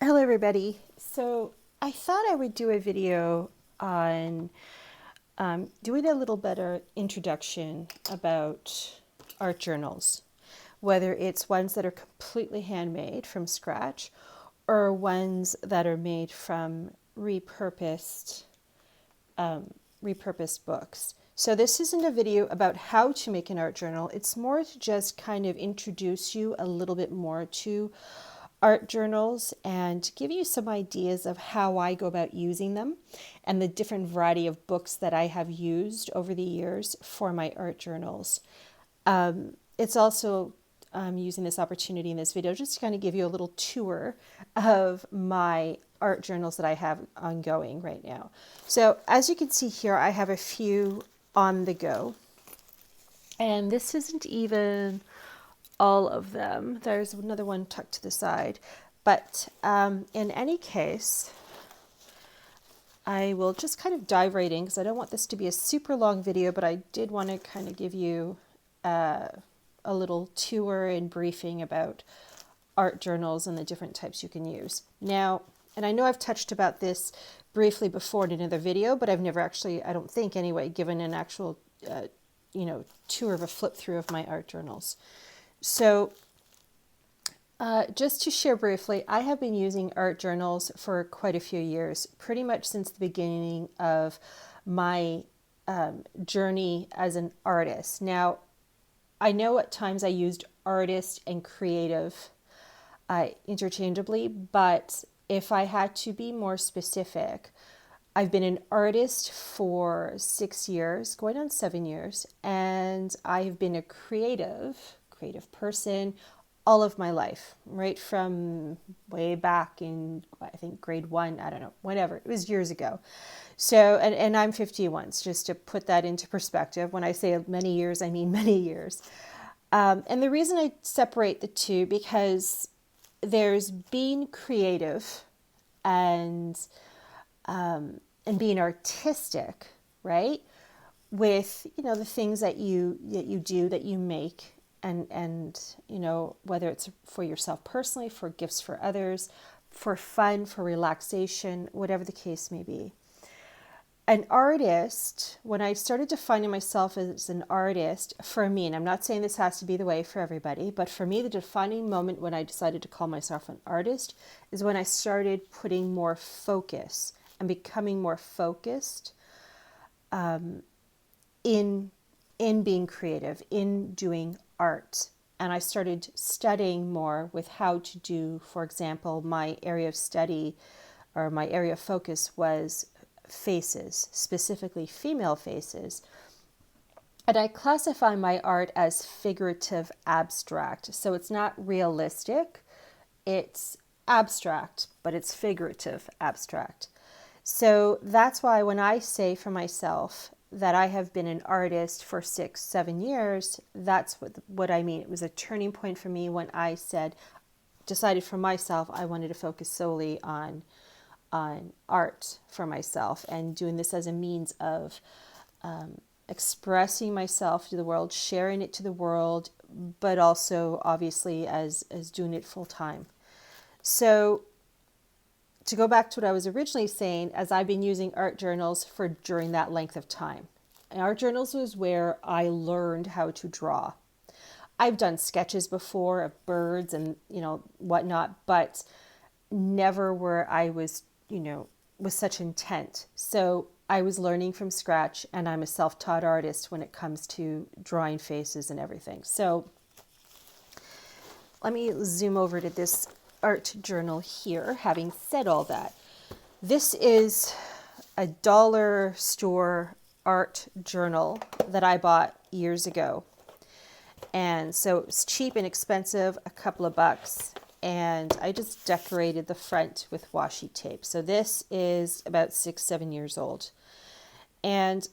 Hello everybody. So I thought I would do a video on doing a little better introduction about art journals, whether it's ones that are completely handmade from scratch or ones that are made from repurposed books. So this isn't a video about how to make an art journal. It's more to just kind of introduce you a little bit more to art journals and give you some ideas of how I go about using them and the different variety of books that I have used over the years for my art journals. It's also using this opportunity in this video just to kind of give you a little tour of my art journals that I have ongoing right now. So as you can see here, I have a few on the go. And this isn't even all of them. There's another one tucked to the side. But in any case, I will just kind of dive right in because I don't want this to be a super long video, but I did want to kind of give you a little tour and briefing about art journals and the different types you can use. Now, and I know I've touched about this briefly before in another video, but I've never actually, I don't think anyway, given an actual, tour of a flip through of my art journals. So just to share briefly, I have been using art journals for quite a few years, pretty much since the beginning of my journey as an artist. Now, I know at times I used artist and creative interchangeably, but if I had to be more specific, I've been an artist for 6 years, going on 7 years, and I've been a creative person all of my life, right from way back in, I think, grade 1, I don't know, whenever, it was years ago. So, and I'm 51, so just to put that into perspective, when I say many years, I mean many years. And the reason I separate the two, because there's being creative and being artistic, right? With, the things that you do, that you make, and whether it's for yourself personally, for gifts for others, for fun, for relaxation, whatever the case may be. An artist, when I started defining myself as an artist, for me, and I'm not saying this has to be the way for everybody, but for me, the defining moment when I decided to call myself an artist is when I started putting more focus and becoming more focused in being creative, in doing art. And I started studying more with how to do, for example, my area of study or my area of focus was faces, specifically female faces. And I classify my art as figurative abstract. So it's not realistic, it's abstract, but it's figurative abstract. So that's why when I say for myself that I have been an artist for 6, 7 years, that's what I mean. It was a turning point for me when I decided for myself I wanted to focus solely on art for myself and doing this as a means of expressing myself to the world, sharing it to the world, but also obviously as doing it full time. So to go back to what I was originally saying, as I've been using art journals for during that length of time. And art journals was where I learned how to draw. I've done sketches before of birds and, whatnot, but never where I was, with such intent. So I was learning from scratch, and I'm a self-taught artist when it comes to drawing faces and everything. So let me zoom over to this art journal here. Having said all that, this is a dollar store art journal that I bought years ago. And so it was cheap and expensive, a couple of bucks. And I just decorated the front with washi tape. So this is about 6, 7 years old. And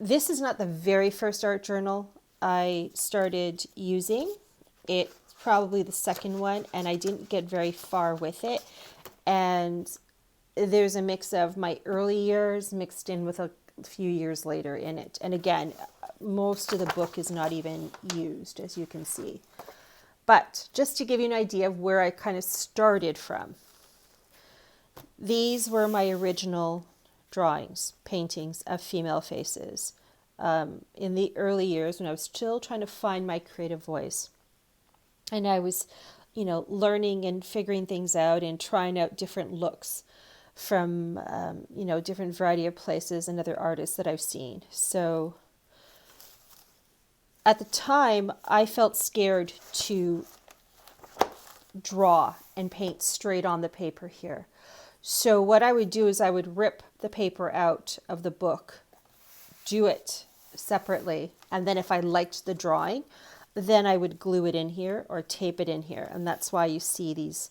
this is not the very first art journal I started using. It's probably the second one, and I didn't get very far with it. And there's a mix of my early years mixed in with a few years later in it. And again, most of the book is not even used, as you can see. But just to give you an idea of where I kind of started from. These were my original drawings, paintings of female faces in the early years when I was still trying to find my creative voice. And I was, learning and figuring things out and trying out different looks from, different variety of places and other artists that I've seen. So at the time, I felt scared to draw and paint straight on the paper here. So what I would do is I would rip the paper out of the book, do it separately, and then if I liked the drawing, then I would glue it in here or tape it in here. And that's why you see these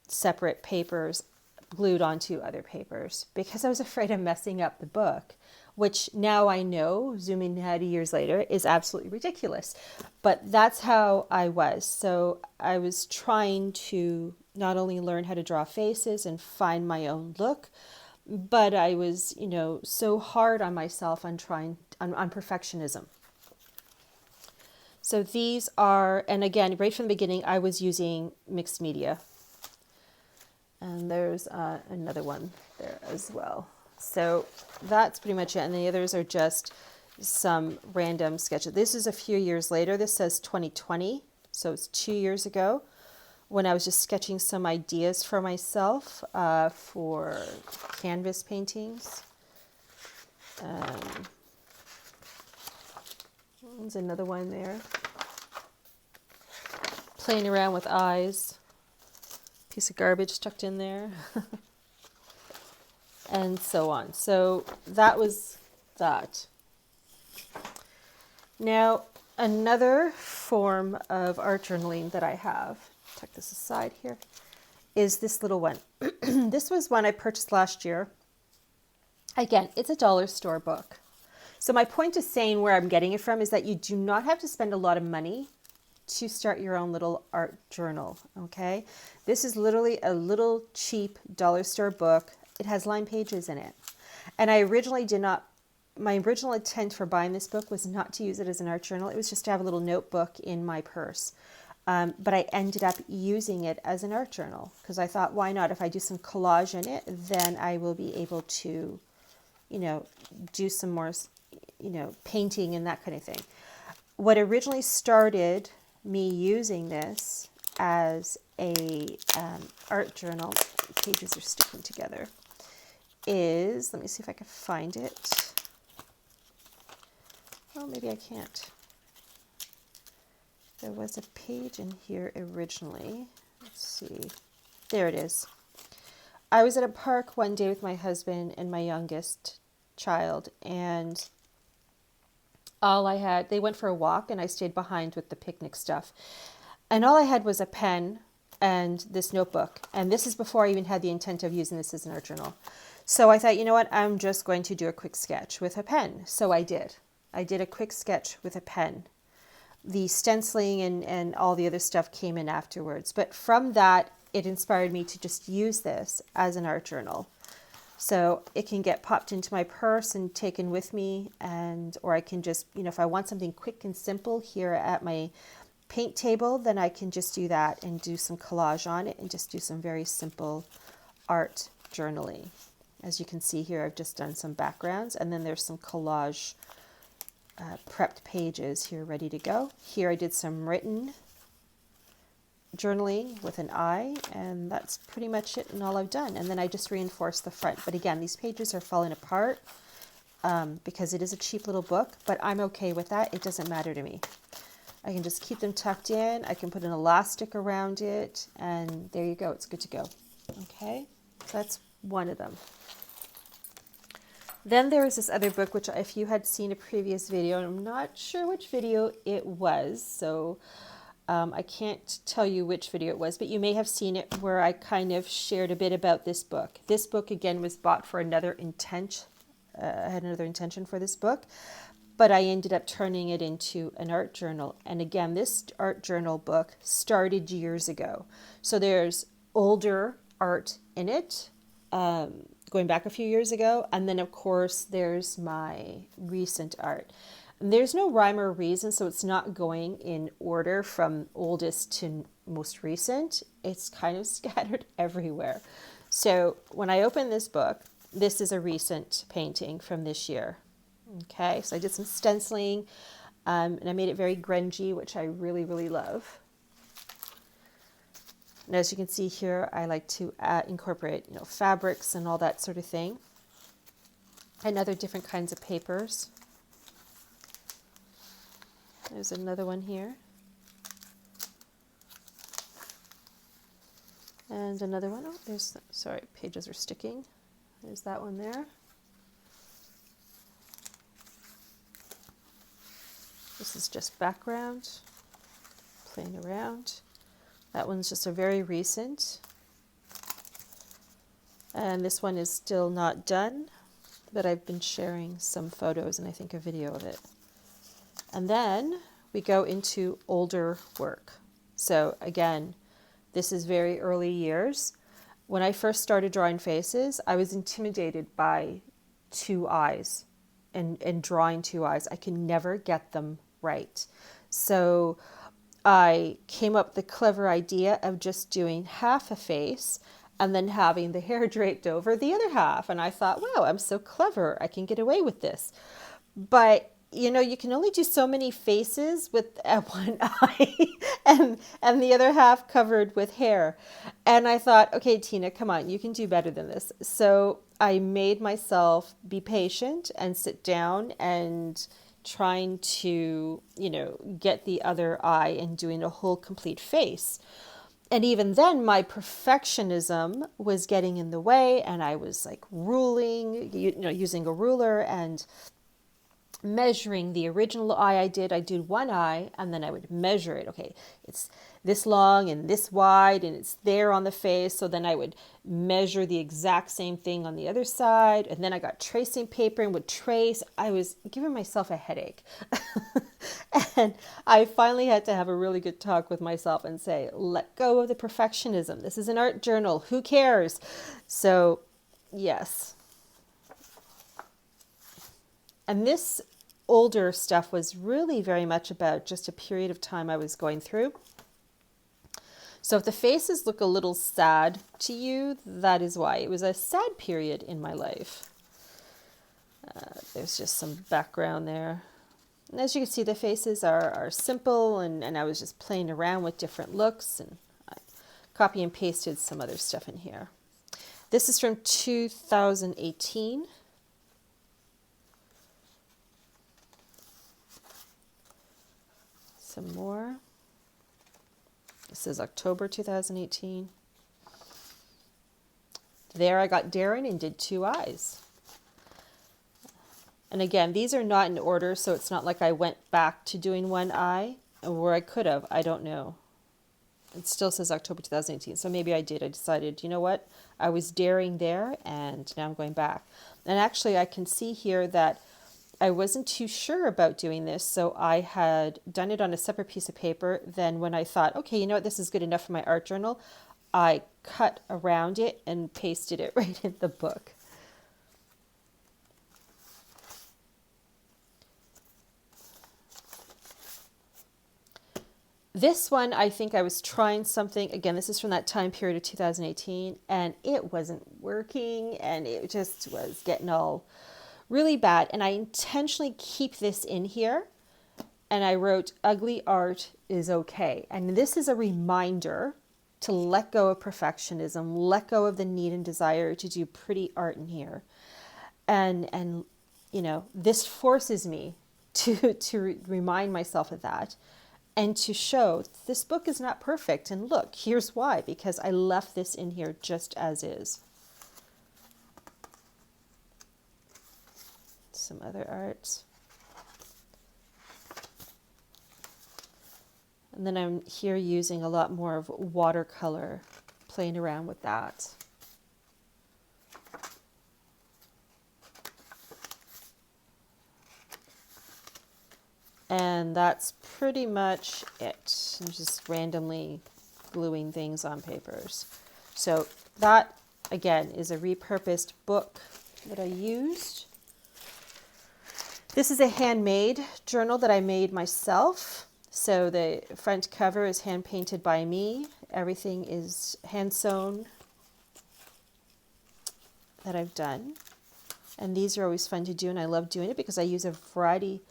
separate papers glued onto other papers, because I was afraid of messing up the book, which now I know, zooming ahead years later, is absolutely ridiculous. But that's how I was. So I was trying to not only learn how to draw faces and find my own look, but I was, so hard on myself on on perfectionism. So these are, and again, right from the beginning, I was using mixed media. And there's another one there as well. So that's pretty much it. And the others are just some random sketches. This is a few years later. This says 2020. So it's 2 years ago when I was just sketching some ideas for myself for canvas paintings. There's another one there. Playing around with eyes. Piece of garbage tucked in there. And so on. So that was that. Now, another form of art journaling that I have, tuck this aside here, is this little one. This was one I purchased last year. Again, it's a dollar store book. So my point of saying where I'm getting it from is that you do not have to spend a lot of money to start your own little art journal, okay? This is literally a little cheap dollar store book. It has lined pages in it. And my original intent for buying this book was not to use it as an art journal. It was just to have a little notebook in my purse. But I ended up using it as an art journal because I thought, why not? If I do some collage in it, then I will be able to, do some more, painting and that kind of thing. What originally started me using this as a art journal, pages are sticking together, is, let me see if I can find it. Oh, maybe I can't. There was a page in here originally. Let's see. There it is. I was at a park one day with my husband and my youngest child, and they went for a walk and I stayed behind with the picnic stuff. And all I had was a pen and this notebook. And this is before I even had the intent of using this as an art journal. So I thought, you know what, I'm just going to do a quick sketch with a pen. So I did. I did a quick sketch with a pen. The stenciling and all the other stuff came in afterwards. But from that, it inspired me to just use this as an art journal. So it can get popped into my purse and taken with me, or I can just, if I want something quick and simple here at my paint table, then I can just do that and do some collage on it and just do some very simple art journaling. As you can see here, I've just done some backgrounds, and then there's some collage prepped pages here ready to go. Here I did some written journaling with an eye, and that's pretty much it and all I've done. And then I just reinforced the front. But again, these pages are falling apart because it is a cheap little book, but I'm okay with that. It doesn't matter to me. I can just keep them tucked in. I can put an elastic around it, and there you go. It's good to go. Okay, so that's one of them. Then there was this other book, which if you had seen a previous video, and I'm not sure which video it was, so I can't tell you which video it was, but you may have seen it where I kind of shared a bit about this book. This book, again, was bought for another intent. I had another intention for this book, but I ended up turning it into an art journal. And again, this art journal book started years ago. So there's older art in it, going back a few years ago. And then, of course, there's my recent art. And there's no rhyme or reason, so it's not going in order from oldest to most recent. It's kind of scattered everywhere. So when I open this book, this is a recent painting from this year. Okay, so I did some stenciling, and I made it very grungy, which I really, really love. And as you can see here, I like to incorporate, fabrics and all that sort of thing, and other different kinds of papers. There's another one here. And another one. Oh, sorry, pages are sticking. There's that one there. This is just background, playing around. That one's just a very recent. And this one is still not done, but I've been sharing some photos and I think a video of it. And then we go into older work. So again, this is very early years. When I first started drawing faces, I was intimidated by two eyes and drawing two eyes. I could never get them right. So I came up with the clever idea of just doing half a face and then having the hair draped over the other half. And I thought, wow, I'm so clever. I can get away with this. But you can only do so many faces with one eye and the other half covered with hair. And I thought, okay, Tina, come on, you can do better than this. So I made myself be patient and sit down and trying to, get the other eye and doing a whole complete face. And even then, my perfectionism was getting in the way, and I was like ruling, using a ruler and measuring the original eye I did one eye, and then I would measure it. Okay, it's this long and this wide, and it's there on the face. So then I would measure the exact same thing on the other side. And then I got tracing paper and would trace. I was giving myself a headache. And I finally had to have a really good talk with myself and say, let go of the perfectionism. This is an art journal. Who cares? So, yes. And this older stuff was really very much about just a period of time I was going through. So if the faces look a little sad to you, that is why. It was a sad period in my life. There's just some background there. And as you can see, the faces are simple, and I was just playing around with different looks, and I copy and pasted some other stuff in here. This is from 2018. Some more. This is October 2018. There I got Darren and did two eyes. And again, these are not in order, so it's not like I went back to doing one eye, or I could have, I don't know. It still says October 2018, so maybe I did. I decided, you know what, I was daring there, and now I'm going back. And actually, I can see here that I wasn't too sure about doing this, so I had done it on a separate piece of paper. Then when I thought, okay, you know what, this is good enough for my art journal, I cut around it and pasted it right in the book. This one, I think I was trying something. Again, this is from that time period of 2018, and it wasn't working, and it just was getting all really bad. And I intentionally keep this in here, and I wrote, ugly art is okay. And this is a reminder to let go of perfectionism, let go of the need and desire to do pretty art in here. And this forces me to remind myself of that. And to show this book is not perfect. And look, here's why, because I left this in here just as is. Some other art. And then I'm here using a lot more of watercolor, playing around with that. And that's pretty much it. I'm just randomly gluing things on papers. So that, again, is a repurposed book that I used. This is a handmade journal that I made myself. So the front cover is hand painted by me. Everything is hand sewn. that I've done. And these are always fun to do, and I love doing it because I use a variety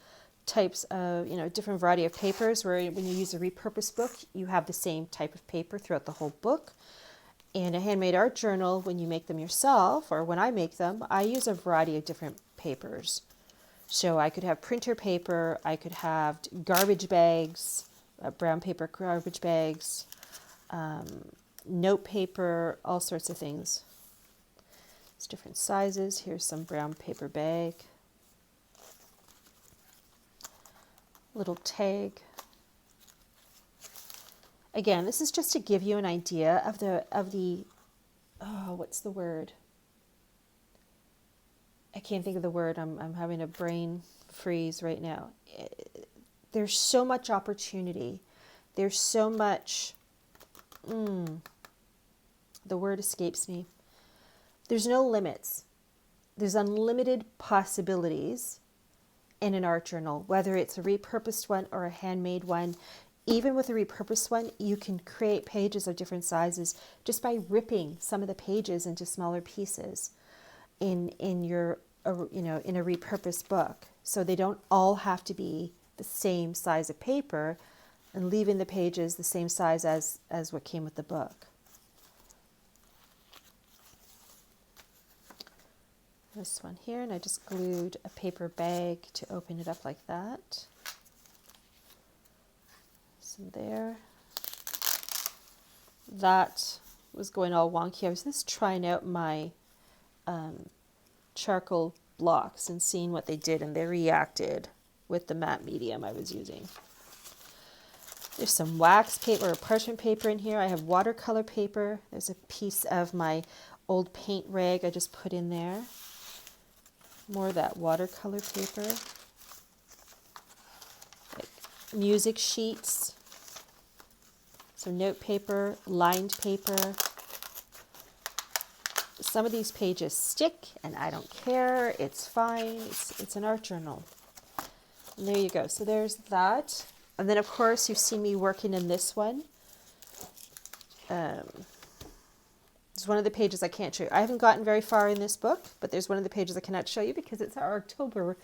types of, different variety of papers, where when you use a repurposed book, you have the same type of paper throughout the whole book. And a handmade art journal, when you make them yourself, or when I make them, I use a variety of different papers. So I could have printer paper, I could have garbage bags, brown paper garbage bags, note paper, all sorts of things. It's different sizes. Here's some brown paper bag. Little tag. Again, this is just to give you an idea of the what's the word? I can't think of the word. I'm having a brain freeze right now. There's so much opportunity. There's so much, the word escapes me. There's no limits. There's unlimited possibilities in an art journal, whether it's a repurposed one or a handmade one. Even with a repurposed one, you can create pages of different sizes just by ripping some of the pages into smaller pieces in your in a repurposed book. So they don't all have to be the same size of paper, and leaving the pages the same size as what came with the book. This one here, and I just glued a paper bag to open it up like that. Some there. That was going all wonky. I was just trying out my charcoal blocks and seeing what they did, and they reacted with the matte medium I was using. There's some wax paper or parchment paper in here. I have watercolor paper. There's a piece of my old paint rag I just put in there. More of that watercolor paper. Like music sheets. Some note paper, lined paper. Some of these pages stick, and I don't care. It's fine. It's an art journal. And there you go. So there's that. And then, of course, you've seen me working in this one. It's one of the pages I can't show you. I haven't gotten very far in this book, but there's one of the pages I cannot show you because it's our October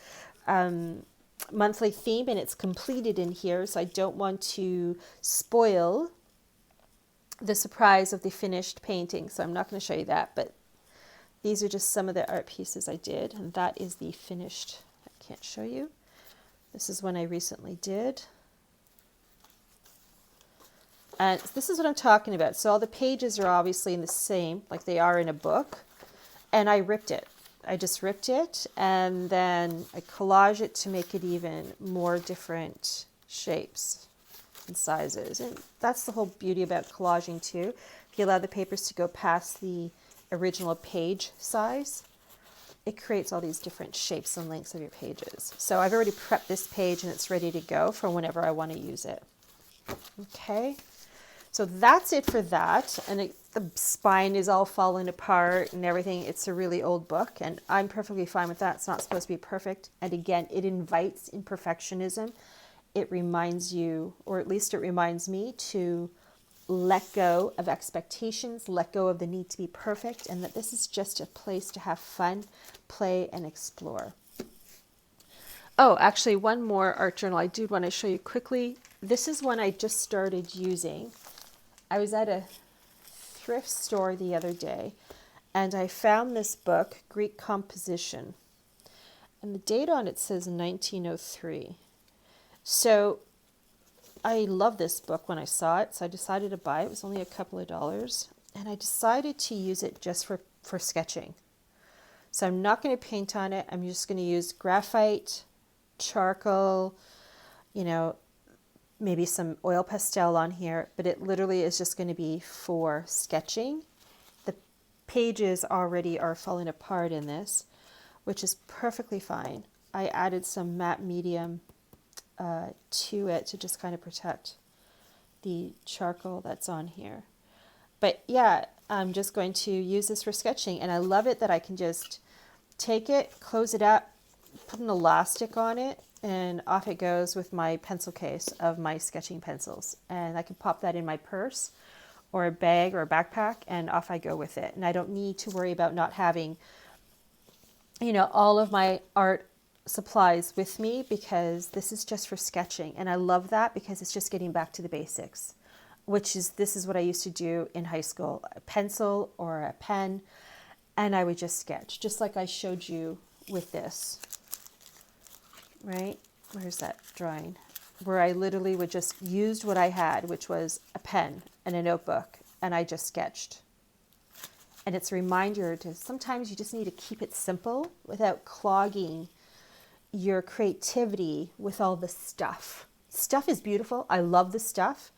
monthly theme, and it's completed in here, so I don't want to spoil the surprise of the finished painting, so I'm not going to show you that, but these are just some of the art pieces I did, and that is the finished. I can't show you. This is one I recently did. And this is what I'm talking about. So all the pages are obviously in the same, like they are in a book. And I ripped it. I just ripped it, and then I collage it to make it even more different shapes and sizes. And that's the whole beauty about collaging too. If you allow the papers to go past the original page size, it creates all these different shapes and lengths of your pages. So I've already prepped this page, and it's ready to go for whenever I want to use it. Okay. So that's it for that, and the spine is all falling apart and everything. It's a really old book, and I'm perfectly fine with that. It's not supposed to be perfect. And again, it invites imperfectionism. It reminds you, or at least it reminds me, to let go of expectations, let go of the need to be perfect, and that this is just a place to have fun, play, and explore. Oh, actually, one more art journal I do want to show you quickly. This is one I just started using. I was at a thrift store the other day, and I found this book, Greek Composition. And the date on it says 1903. So I love this book when I saw it, so I decided to buy it. It was only a couple of dollars. And I decided to use it just for sketching. So I'm not going to paint on it. I'm just going to use graphite, charcoal, maybe some oil pastel on here, but it literally is just going to be for sketching. The pages already are falling apart in this, which is perfectly fine. I added some matte medium to it to just kind of protect the charcoal that's on here. But yeah, I'm just going to use this for sketching, and I love it that I can just take it, close it up, put an elastic on it, and off it goes with my pencil case of my sketching pencils. And I can pop that in my purse or a bag or a backpack, and off I go with it. And I don't need to worry about not having all of my art supplies with me because this is just for sketching. And I love that because it's just getting back to the basics, this is what I used to do in high school, a pencil or a pen, and I would just sketch, just like I showed you with this, right? Where's that drawing? Where I literally would just use what I had, which was a pen and a notebook, and I just sketched. And it's a reminder to sometimes you just need to keep it simple without clogging your creativity with all the stuff. Stuff is beautiful. I love the stuff,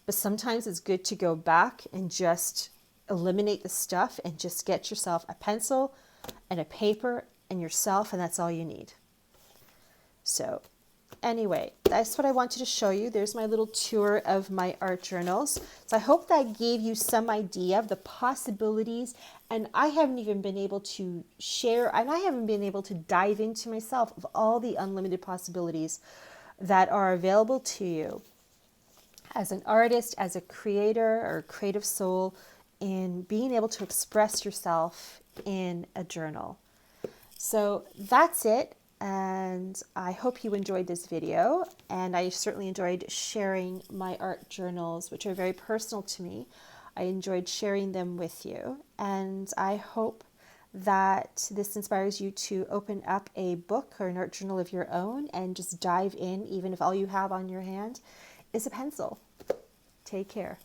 but sometimes it's good to go back and just eliminate the stuff and just get yourself a pencil and a paper and yourself, and that's all you need. So anyway, that's what I wanted to show you. There's my little tour of my art journals. So I hope that gave you some idea of the possibilities. And I haven't even been able to share, and I haven't been able to dive into myself of all the unlimited possibilities that are available to you as an artist, as a creator or creative soul, in being able to express yourself in a journal. So that's it. And I hope you enjoyed this video, and I certainly enjoyed sharing my art journals, which are very personal to me. I enjoyed sharing them with you, and I hope that this inspires you to open up a book or an art journal of your own and just dive in, even if all you have on your hand is a pencil. Take care.